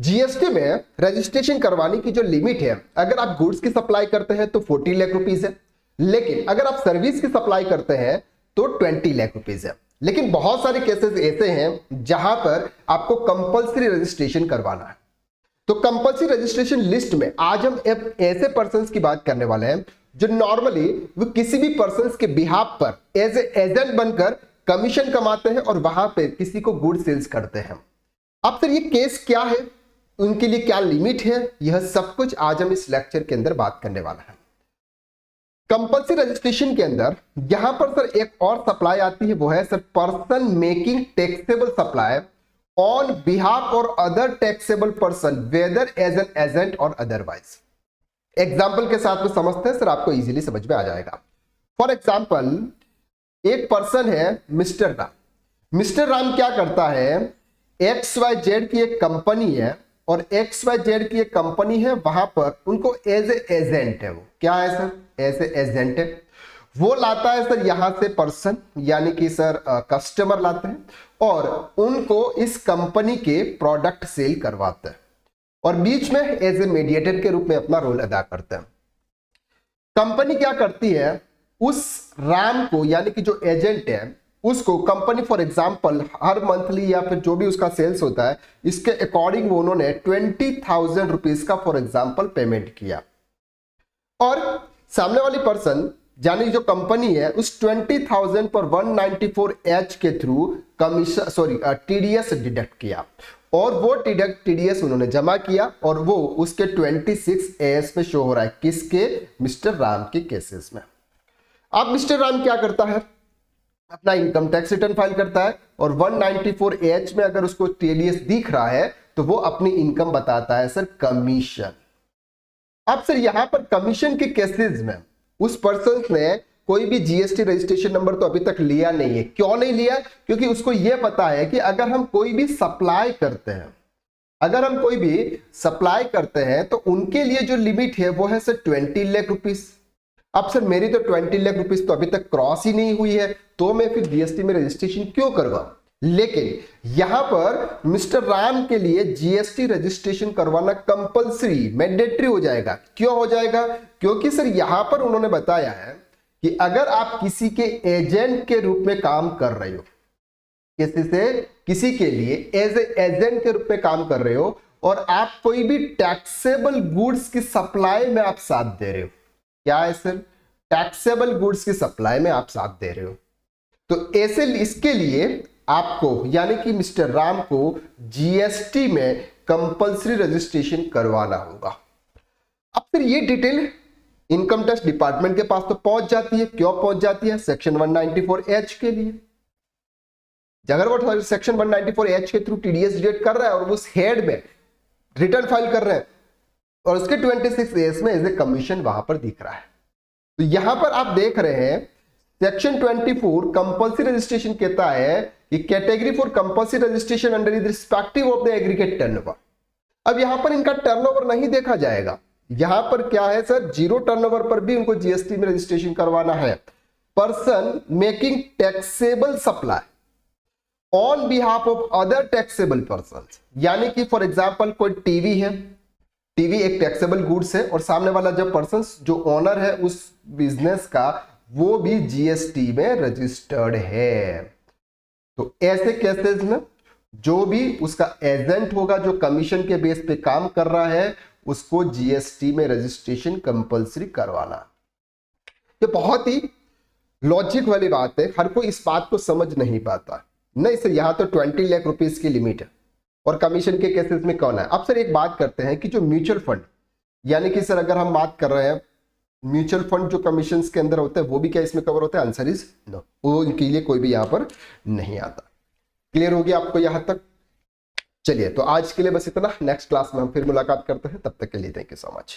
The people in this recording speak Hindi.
जीएसटी में रजिस्ट्रेशन करवाने की जो लिमिट है, अगर आप गुड्स की सप्लाई करते हैं तो 40 लाख रुपीस है, लेकिन अगर आप सर्विस की सप्लाई करते हैं तो 20 लाख रुपीस है। लेकिन बहुत सारे केसेस ऐसे हैं जहां पर आपको कंपल्सरी रजिस्ट्रेशन करवाना है। तो कंपल्सरी रजिस्ट्रेशन लिस्ट में आज हम ऐसे पर्संस की बात करने वाले हैं जो नॉर्मली वो किसी भी पर्संस के बिहाफ पर एज एजेंट बनकर कमीशन कमाते हैं और वहां पे किसी को गुड सेल्स करते हैं। अब सर ये केस क्या है, उनके लिए क्या लिमिट है, यह सब कुछ आज हम इस लेक्चर के अंदर बात करने वाला है। कंपल्सरी रजिस्ट्रेशन के अंदर यहां पर सर एक और सप्लाई आती है, वो है sir person making taxable supply on behalf और other taxable person whether as an agent और अदरवाइज। एग्जाम्पल के साथ में समझते हैं सर, आपको इजीली समझ में आ जाएगा। फॉर एग्जाम्पल एक पर्सन है मिस्टर राम। मिस्टर राम क्या करता है, XYZ की एक कंपनी है और XYZ की एक कंपनी है, वहां पर उनको एज ए एजेंट है। वो क्या है सर, एज ए एजेंट है। वो लाता है सर यहां से पर्सन, यानी कि सर कस्टमर लाते हैं और उनको इस कंपनी के प्रोडक्ट सेल करवाते हैं और बीच में एज ए मीडिएटर के रूप में अपना रोल अदा करते हैं। कंपनी क्या करती है, उस राम को यानी कि जो एजेंट है उसको company for example her monthly या फिर जो भी उसका सेल्स होता है इसके अकॉर्डिंग उन्होंने 20,000 रुपीज का फॉर एग्जांपल पेमेंट किया और सामने वाली पर्सन यानी जो कंपनी है उस 20,000 पर 194H के थ्रू कमीशन TDS डिडक्ट किया और वो TDS उन्होंने जमा किया और वो उसके 26AS पे शो हो रहा है। किसके, मिस्टर राम के केसेस में। अब मिस्टर राम क्या करता है, अपना इनकम टैक्स रिटर्न फाइल करता है और 194H में अगर उसको TDS दिख रहा है तो वो अपनी इनकम बताता है सर कमीशन। अब सर यहां पर कमीशन के केसेस में उस पर्सन ने कोई भी जीएसटी रजिस्ट्रेशन नंबर तो अभी तक लिया नहीं है। क्यों नहीं लिया, क्योंकि उसको यह पता है कि अगर हम कोई भी सप्लाई करते हैं तो उनके लिए जो लिमिट है वो है सर 20 लाख रुपीस। अब सर मेरी तो 20 लाख रुपीस तो अभी तक क्रॉस ही नहीं हुई है, तो मैं फिर जीएसटी में रजिस्ट्रेशन क्यों करवाऊं। लेकिन यहां पर मिस्टर राम के लिए जीएसटी रजिस्ट्रेशन करवाना कंपलसरी मैंडेटरी हो जाएगा। क्यों हो जाएगा, क्योंकि सर यहां पर उन्होंने बताया है कि अगर आप किसी के एजेंट के रूप में काम कर रहे हो, किसी के लिए एज ए एजेंट के रूप में काम कर रहे हो और आप कोई भी टैक्सेबल गुड्स की सप्लाई में आप साथ दे रहे हो, क्या है सर, टैक्सेबल गुड्स की सप्लाई में आप साथ दे रहे हो, तो ऐसे इसके लिए आपको यानी कि मिस्टर राम को जीएसटी में कंपल्सरी रजिस्ट्रेशन करवाना होगा। अब फिर ये डिटेल इनकम टैक्स डिपार्टमेंट के पास तो पहुंच जाती है। क्यों पहुंच जाती है, सेक्शन 194H के लिए। अगर वो सेक्शन 194H के थ्रू TDS डिडक्ट कर रहा है और उस हेड में रिटर्न फाइल कर रहे हैं और उसके 26AS में एज ए कमीशन वहां पर दिख रहा है, तो यहां पर आप देख रहे हैं सेक्शन 24 कंपल्सरी रजिस्ट्रेशन कहता है कि category for compulsory registration under the respective of the aggregate turnover. अब यहां पर इनका टर्नओवर नहीं देखा जाएगा, यहां पर क्या है सर, जीरो टर्नओवर पर भी उनको जीएसटी में रजिस्ट्रेशन करवाना है। Person making taxable supply on behalf of other taxable person, यानी कि फॉर एग्जांपल कोई टीवी है, टीवी एक टैक्सेबल गुड्स है और सामने वाला जो पर्सन जो ओनर है उस बिजनेस का वो भी जीएसटी में रजिस्टर्ड है। तो ऐसे केसेस में जो भी उसका एजेंट होगा जो कमीशन के बेस पे काम कर रहा है उसको जीएसटी में रजिस्ट्रेशन कंपलसरी करवाना। ये बहुत ही लॉजिक वाली बात है, हर कोई इस बात को समझ नहीं पाता। नहीं सर यहां तो 20 लाख रुपीस की लिमिट है और कमीशन के केसेस में कौन है। अब सर एक बात करते हैं कि जो म्यूचुअल फंड, यानी कि सर अगर हम बात कर रहे हैं म्यूचुअल फंड जो कमीशंस के अंदर होते हैं वो भी क्या इसमें कवर होता है, आंसर इज नो, वो इनके लिए कोई भी यहां पर नहीं आता। क्लियर हो गया आपको यहां तक। चलिए तो आज के लिए बस इतना, नेक्स्ट क्लास में हम फिर मुलाकात करते हैं, तब तक के लिए थैंक यू सो मच।